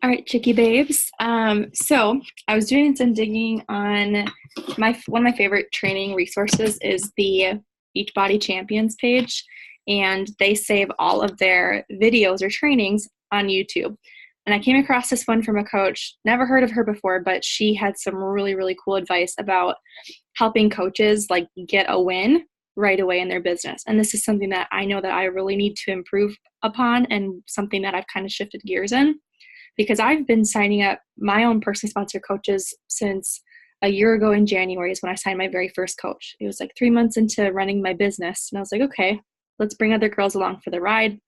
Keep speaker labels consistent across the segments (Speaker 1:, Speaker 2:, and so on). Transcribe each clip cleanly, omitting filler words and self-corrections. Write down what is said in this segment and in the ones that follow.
Speaker 1: All right, Chicky Babes. So I was doing some digging on one of my favorite training resources is the Beachbody Champions page, and they save all of their videos or trainings on YouTube. And I came across this one from a coach, never heard of her before, but she had some really, really cool advice about helping coaches like get a win right away in their business. And this is something that I know that I really need to improve upon and something that I've kind of shifted gears in because I've been signing up my own personally sponsored coaches since a year ago in January is when I signed my very first coach. It was like 3 months into running my business. And I was like, okay, let's bring other girls along for the ride.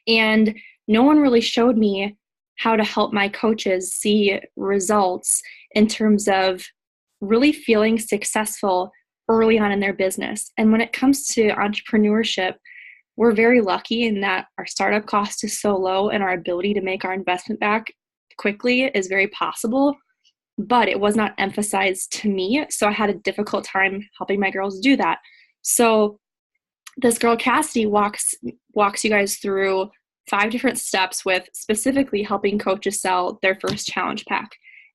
Speaker 1: And no one really showed me how to help my coaches see results in terms of really feeling successful early on in their business. And when it comes to entrepreneurship, we're very lucky in that our startup cost is so low and our ability to make our investment back quickly is very possible, but it was not emphasized to me. So I had a difficult time helping my girls do that. So this girl, Cassidy, walks you guys through 5 different steps with specifically helping coaches sell their first challenge pack.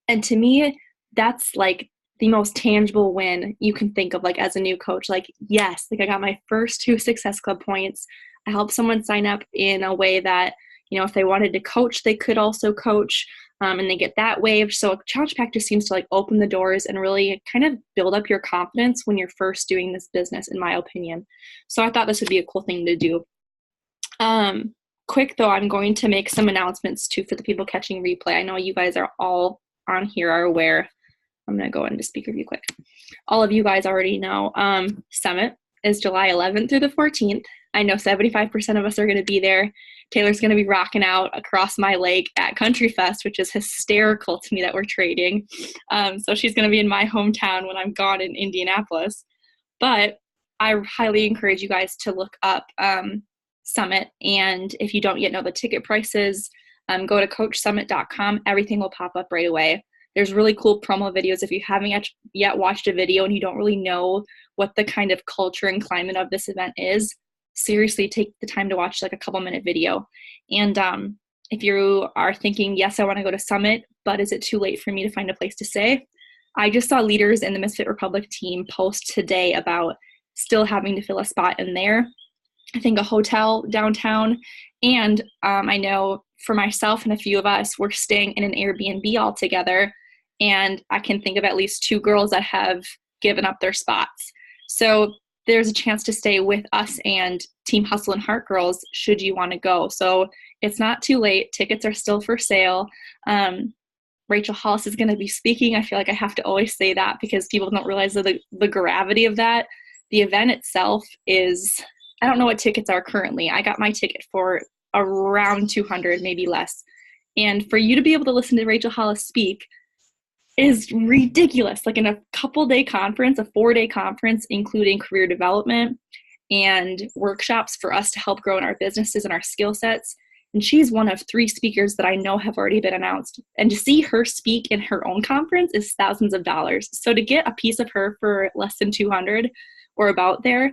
Speaker 1: And to me, that's like the most tangible win you can think of, like as a new coach. Like, yes, like I got my first 2 Success Club points. I helped someone sign up in a way that, if they wanted to coach, they could also coach, and they get that waived. So a challenge pack just seems to like open the doors and really kind of build up your confidence when you're first doing this business, in my opinion. So I thought this would be a cool thing to do. Quick though, I'm going to make some announcements too for the people catching replay. I know you guys are all on here are aware. I'm going to go into speaker view quick. All of you guys already know Summit is July 11th through the 14th. I know 75% of us are going to be there. Taylor's going to be rocking out across my lake at Country Fest, which is hysterical to me that we're trading. So she's going to be in my hometown when I'm gone in Indianapolis. But I highly encourage you guys to look up Summit. And if you don't yet know the ticket prices, go to coachsummit.com. Everything will pop up right away. There's really cool promo videos. If you haven't yet watched a video and you don't really know what the kind of culture and climate of this event is, seriously take the time to watch like a couple minute video. And if you are thinking, yes, I want to go to Summit, but is it too late for me to find a place to stay? I just saw leaders in the Misfit Republic team post today about still having to fill a spot in there. I think a hotel downtown. And I know for myself and a few of us, we're staying in an Airbnb all together. And I can think of at least 2 girls that have given up their spots. So there's a chance to stay with us and Team Hustle and Heart Girls should you want to go. So it's not too late. Tickets are still for sale. Rachel Hollis is going to be speaking. I feel like I have to always say that because people don't realize the gravity of that. The event itself is, I don't know what tickets are currently. I got my ticket for around 200, maybe less. And for you to be able to listen to Rachel Hollis speak is ridiculous. Like in a couple-day conference, a 4-day conference, including career development and workshops for us to help grow in our businesses and our skill sets. And she's one of 3 speakers that I know have already been announced. And to see her speak in her own conference is thousands of dollars. So to get a piece of her for less than 200 or about there,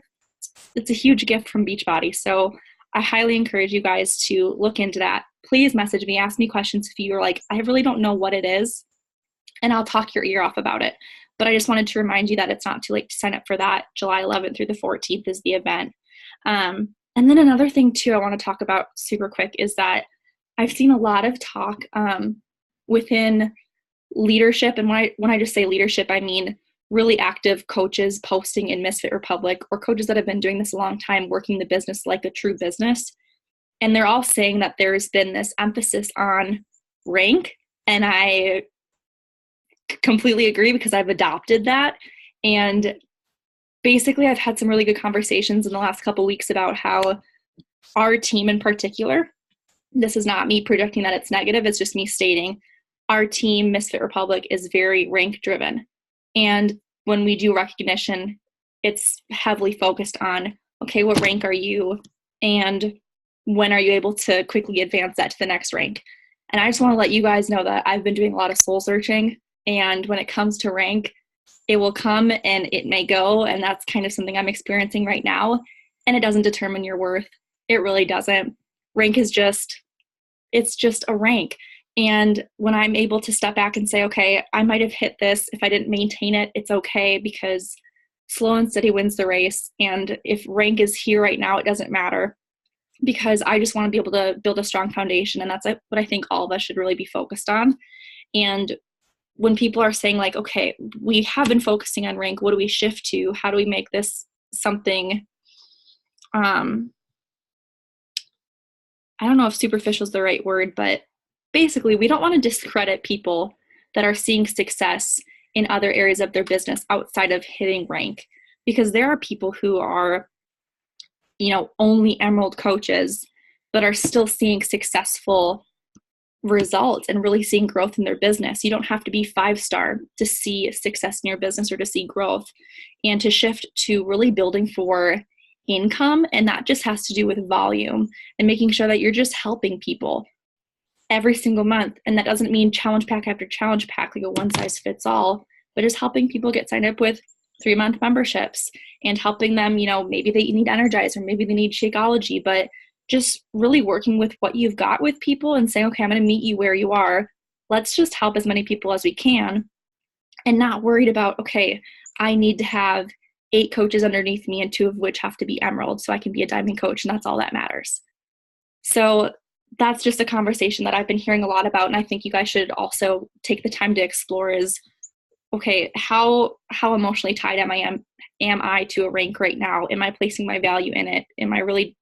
Speaker 1: it's a huge gift from Beachbody. So I highly encourage you guys to look into that. Please message me, ask me questions if you're like, I really don't know what it is, and I'll talk your ear off about it. But I just wanted to remind you that it's not too late to sign up for that. July 11th through the 14th is the event. And then another thing too I want to talk about super quick is that I've seen a lot of talk within leadership. And when I just say leadership, I mean really active coaches posting in Misfit Republic or coaches that have been doing this a long time, working the business like a true business. And they're all saying that there's been this emphasis on rank. And I completely agree because I've adopted that. And basically I've had some really good conversations in the last couple of weeks about how our team in particular, this is not me projecting that it's negative, it's just me stating our team, Misfit Republic, is very rank driven. And when we do recognition, it's heavily focused on, okay, what rank are you? And when are you able to quickly advance that to the next rank? And I just want to let you guys know that I've been doing a lot of soul searching. And when it comes to rank, it will come and it may go. And that's kind of something I'm experiencing right now. And it doesn't determine your worth. It really doesn't. Rank is it's just a rank. And when I'm able to step back and say, okay, I might have hit this. If I didn't maintain it, it's okay, because slow and steady wins the race. And if rank is here right now, it doesn't matter, because I just want to be able to build a strong foundation. And that's what I think all of us should really be focused on. And when people are saying like, okay, we have been focusing on rank, what do we shift to? How do we make this something, I don't know if superficial is the right word, but basically we don't want to discredit people that are seeing success in other areas of their business outside of hitting rank, because there are people who are, only Emerald coaches, but are still seeing successful results and really seeing growth in their business. You don't have to be 5-star to see success in your business or to see growth, and to shift to really building for income. And that just has to do with volume and making sure that you're just helping people every single month. And that doesn't mean challenge pack after challenge pack, like a one size fits all, but just helping people get signed up with 3-month memberships and helping them, maybe they need Energize or maybe they need Shakeology, but just really working with what you've got with people and saying, okay, I'm going to meet you where you are. Let's just help as many people as we can, and not worried about, okay, I need to have 8 coaches underneath me and 2 of which have to be Emerald so I can be a Diamond coach, and that's all that matters. So that's just a conversation that I've been hearing a lot about, and I think you guys should also take the time to explore is, okay, how emotionally tied am I to a rank right now? Am I placing my value in it? Am I really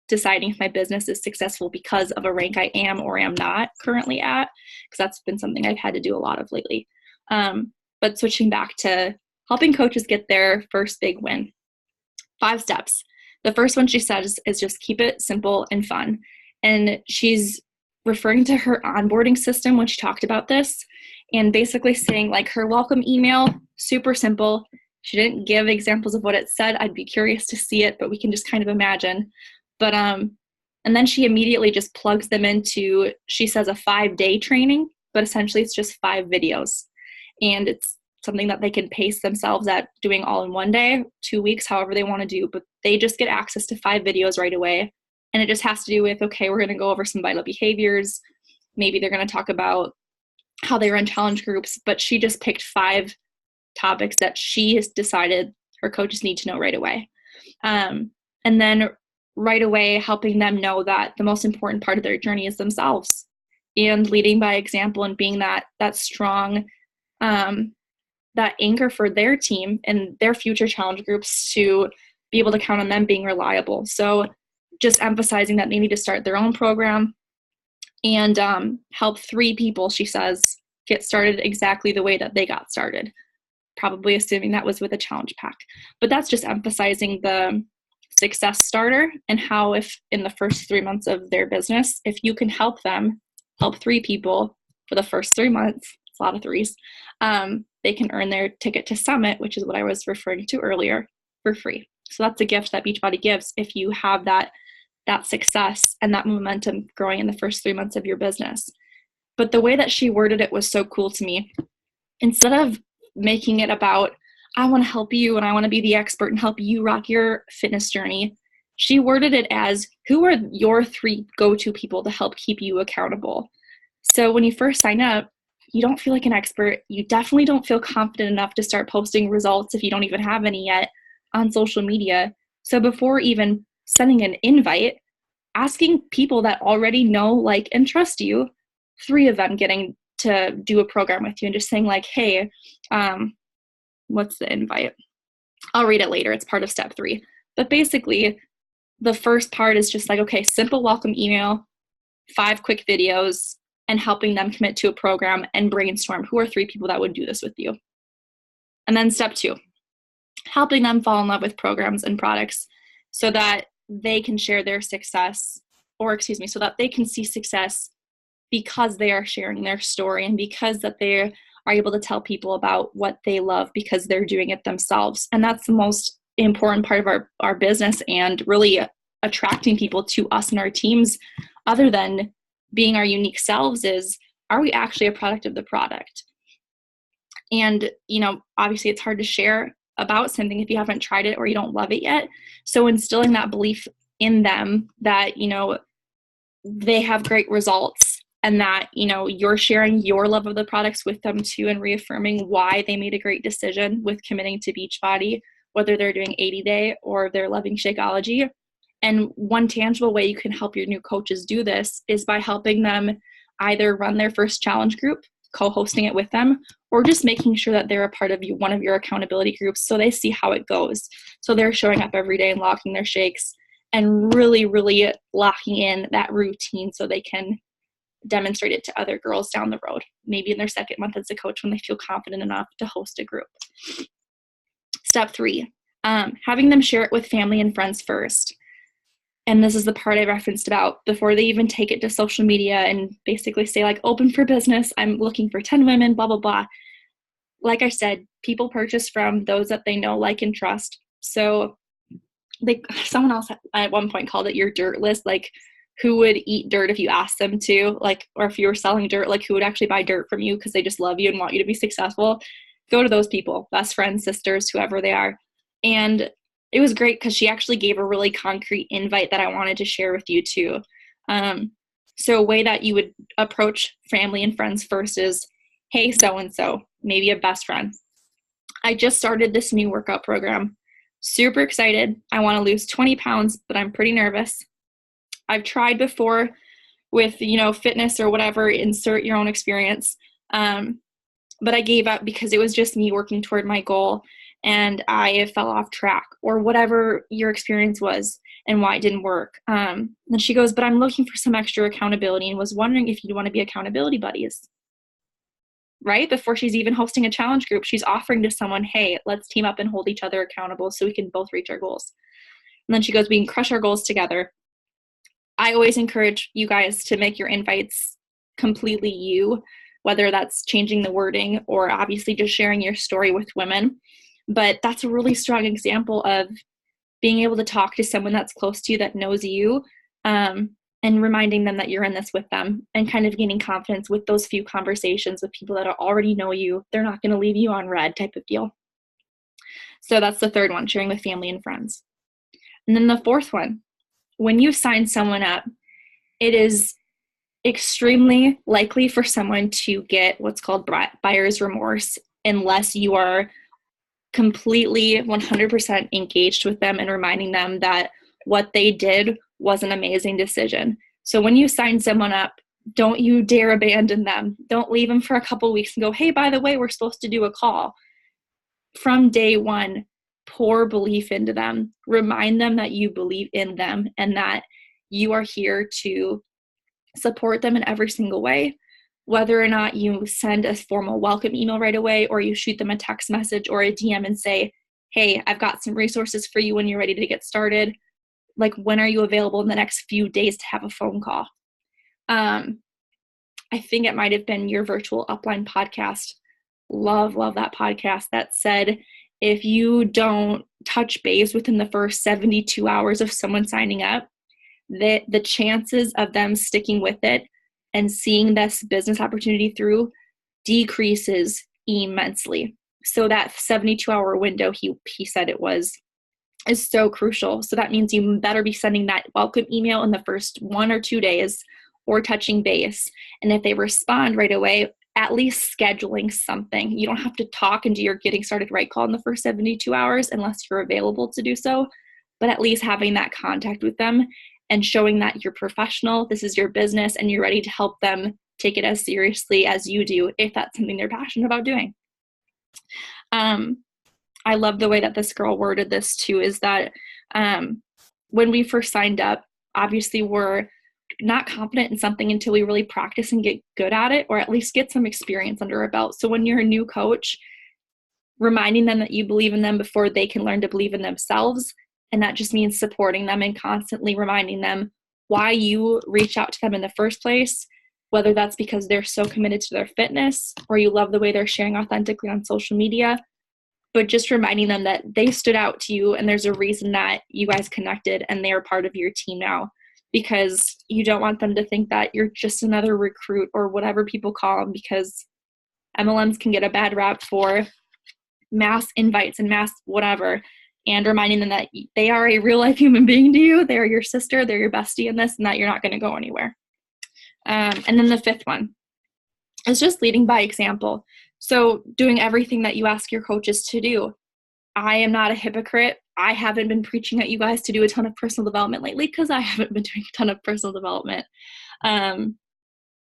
Speaker 1: deciding if my business is successful because of a rank I am or am not currently at? Because that's been something I've had to do a lot of lately. But switching back to helping coaches get their first big win. 5 steps. The first one she says is just keep it simple and fun. And she's referring to her onboarding system when she talked about this, and basically saying like her welcome email, super simple. She didn't give examples of what it said. I'd be curious to see it, but we can just kind of imagine. But and then she immediately just plugs them into, she says, a 5-day training, but essentially it's just 5 videos. And it's something that they can pace themselves at doing all in one day, 2 weeks, however they want to do, but they just get access to 5 videos right away. And it just has to do with, okay, we're going to go over some vital behaviors. Maybe they're going to talk about how they run challenge groups, but she just picked 5 topics that she has decided her coaches need to know right away. And then right away helping them know that the most important part of their journey is themselves, and leading by example and being that strong, that anchor for their team and their future challenge groups to be able to count on them being reliable. So just emphasizing that they need to start their own program and help 3 people, she says, get started exactly the way that they got started, probably assuming that was with a challenge pack. But that's just emphasizing the success starter, and how if in the first 3 months of their business, if you can help 3 people for the first 3 months, it's a lot of 3s, they can earn their ticket to Summit, which is what I was referring to earlier, for free. So that's a gift that Beachbody gives if you have that success and that momentum growing in the first 3 months of your business. But the way that she worded it was so cool to me. Instead of making it about, I want to help you and I want to be the expert and help you rock your fitness journey, she worded it as, who are your 3 go-to people to help keep you accountable? So when you first sign up, you don't feel like an expert. You definitely don't feel confident enough to start posting results if you don't even have any yet on social media. So before even sending an invite, asking people that already know, like, and trust you, 3 of them getting to do a program with you and just saying like, hey, what's the invite? I'll read it later. It's part of step 3. But basically, the first part is just like, okay, simple welcome email, 5 quick videos, and helping them commit to a program and brainstorm who are 3 people that would do this with you. And then step 2, helping them fall in love with programs and products so that they can share their success, so that they can see success because they are sharing their story and because that they are able to tell people about what they love because they're doing it themselves. And that's the most important part of our business, and really attracting people to us and our teams, other than being our unique selves, is, are we actually a product of the product? And, obviously it's hard to share about something if you haven't tried it or you don't love it yet. So instilling that belief in them that, they have great results and that, you're sharing your love of the products with them too, and reaffirming why they made a great decision with committing to Beachbody, whether they're doing 80-day or they're loving Shakeology. And one tangible way you can help your new coaches do this is by helping them either run their first challenge group, co-hosting it with them, or just making sure that they're a part of one of your accountability groups so they see how it goes. So they're showing up every day and locking their shakes and really, really locking in that routine so they can demonstrate it to other girls down the road, maybe in their second month as a coach when they feel confident enough to host a group. Step 3, having them share it with family and friends first. And this is the part I referenced about before they even take it to social media and basically say like, open for business, I'm looking for 10 women, blah, blah, blah. Like I said, people purchase from those that they know, like, and trust. So someone else at one point called it your dirt list, like who would eat dirt if you asked them to, like, or if you were selling dirt, like who would actually buy dirt from you because they just love you and want you to be successful. Go to those people, best friends, sisters, whoever they are. And it was great because she actually gave a really concrete invite that I wanted to share with you too. So a way that you would approach family and friends first is, hey, so-and-so, maybe a best friend. I just started this new workout program. Super excited. I want to lose 20 pounds, but I'm pretty nervous. I've tried before with, fitness or whatever, insert your own experience. But I gave up because it was just me working toward my goal and I fell off track, or whatever your experience was and why it didn't work. And she goes, but I'm looking for some extra accountability and was wondering if you'd want to be accountability buddies. Right? Before she's even hosting a challenge group, she's offering to someone, hey, let's team up and hold each other accountable so we can both reach our goals. And then she goes, we can crush our goals together. I always encourage you guys to make your invites completely you, whether that's changing the wording or obviously just sharing your story with women. But that's a really strong example of being able to talk to someone that's close to you that knows you, and reminding them that you're in this with them and kind of gaining confidence with those few conversations with people that already know you. They're not going to leave you on red type of deal. So that's the third one, sharing with family and friends. And then the fourth one, when you sign someone up, it is extremely likely for someone to get what's called buyer's remorse unless you are completely 100% engaged with them and reminding them that what they did was an amazing decision. So when you sign someone up, don't you dare abandon them. Don't leave them for a couple weeks and go, hey, by the way, we're supposed to do a call. From day one, pour belief into them. Remind them that you believe in them and that you are here to support them in every single way. Whether or not you send a formal welcome email right away, or you shoot them a text message or a DM and say, hey, I've got some resources for you when you're ready to get started. Like, when are you available in the next few days to have a phone call? I think it might have been your Virtual Upline podcast. Love that podcast that said, if you don't touch base within the first 72 hours of someone signing up, the chances of them sticking with it and seeing this business opportunity through decreases immensely. So that 72-hour window he said it was is so crucial. So that means you better be sending that welcome email in the first 1 or 2 days or touching base. And if they respond right away, at least scheduling something. You don't have to talk and do your getting started right call in the first 72 hours unless you're available to do so, but at least having that contact with them and showing that you're professional, this is your business, and you're ready to help them take it as seriously as you do if that's something they're passionate about doing. I love the way that this girl worded this too, is that when we first signed up, obviously we're not confident in something until we really practice and get good at it, or at least get some experience under our belt. So when you're a new coach, reminding them that you believe in them before they can learn to believe in themselves. And that just means supporting them and constantly reminding them why you reach out to them in the first place, whether that's because they're so committed to their fitness or you love the way they're sharing authentically on social media, but just reminding them that they stood out to you and there's a reason that you guys connected and they're part of your team now, because you don't want them to think that you're just another recruit or whatever people call them, because MLMs can get a bad rap for mass invites and mass whatever. And reminding them that they are a real life human being to you. They're your sister, they're your bestie in this, and that you're not going to go anywhere. And then the fifth one is just leading by example. So doing everything that you ask your coaches to do. I am not a hypocrite. I haven't been preaching at you guys to do a ton of personal development lately because I haven't been doing a ton of personal development.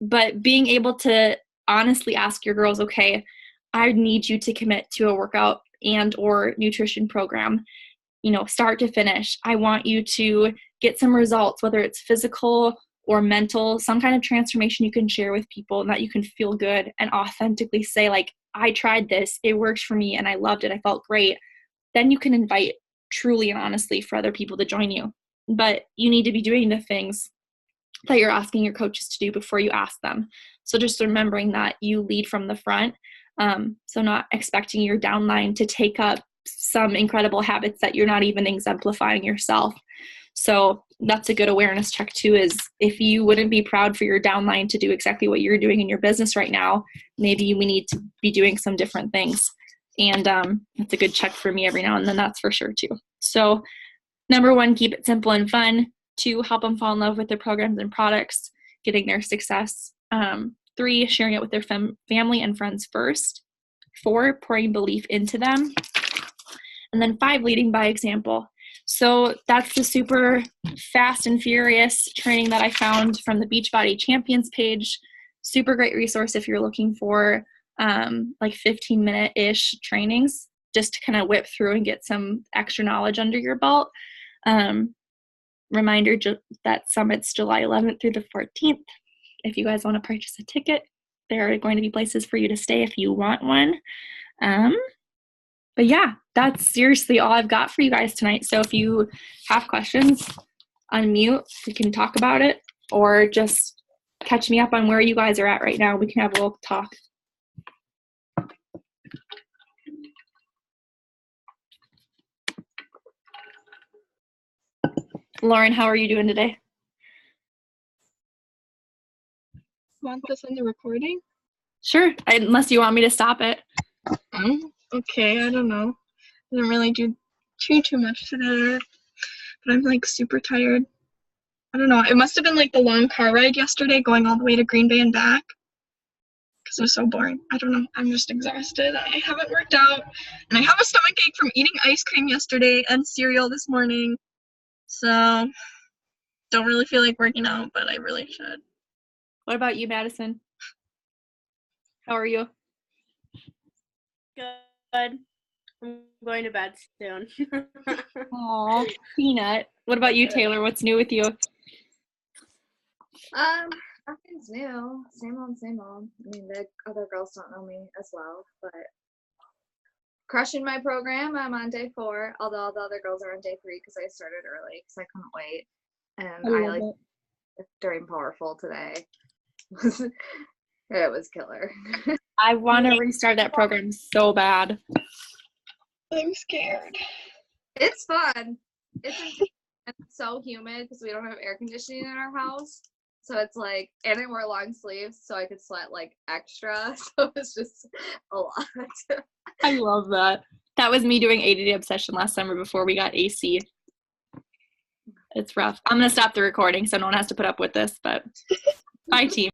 Speaker 1: But being able to honestly ask your girls, okay, I need you to commit to a workout and or nutrition program, start to finish. I want you to get some results, whether it's physical or mental, some kind of transformation you can share with people and that you can feel good and authentically say, like, I tried this, it works for me, and I loved it, I felt great. Then you can invite truly and honestly for other people to join you. But you need to be doing the things that you're asking your coaches to do before you ask them. So just remembering that you lead from the front. So not expecting your downline to take up some incredible habits that you're not even exemplifying yourself. So that's a good awareness check too, is if you wouldn't be proud for your downline to do exactly what you're doing in your business right now, maybe we need to be doing some different things. And it's a good check for me every now and then, that's for sure too. So number 1, keep it simple and fun. 2, help them fall in love with their programs and products, getting their success. 3, sharing it with their family and friends first. 4, pouring belief into them. And then 5, leading by example. So that's the super fast and furious training that I found from the Beachbody Champions page. Super great resource if you're looking for like 15-minute-ish trainings just to kind of whip through and get some extra knowledge under your belt. Reminder that Summit's July 11th through the 14th. If you guys want to purchase a ticket, there are going to be places for you to stay if you want one. But yeah, that's seriously all I've got for you guys tonight. So if you have questions, unmute, we can talk about it, or just catch me up on where you guys are at right now. We can have a little talk. Lauren, how are you doing today?
Speaker 2: Want this in the recording?
Speaker 1: Sure, unless you want me to stop it.
Speaker 2: Okay, I don't know. I didn't really do too much today, but I'm like super tired. I don't know. It must have been like the long car ride yesterday going all the way to Green Bay and back because it was so boring. I don't know. I'm just exhausted. I haven't worked out, and I have a stomach ache from eating ice cream yesterday and cereal this morning. So don't really feel like working out, but I really should.
Speaker 1: What about you, Madison? How are you?
Speaker 3: Good. I'm going to bed soon.
Speaker 1: Aw, Peanut. What about you, Taylor? What's new with you?
Speaker 4: Nothing's new. Same old, same old. I mean, the other girls don't know me as well, but crushing my program. I'm on day 4, although all the other girls are on day 3 because I started early because I couldn't wait. And I like during Powerful today. It was killer.
Speaker 1: I want to restart that program so bad.
Speaker 2: I'm scared.
Speaker 4: It's fun. It's so humid because we don't have air conditioning in our house. So it's like, and I wore long sleeves so I could sweat like extra. So it's just a lot.
Speaker 1: I love that. That was me doing 80-day obsession last summer before we got AC. It's rough. I'm going to stop the recording so no one has to put up with this, but bye, team.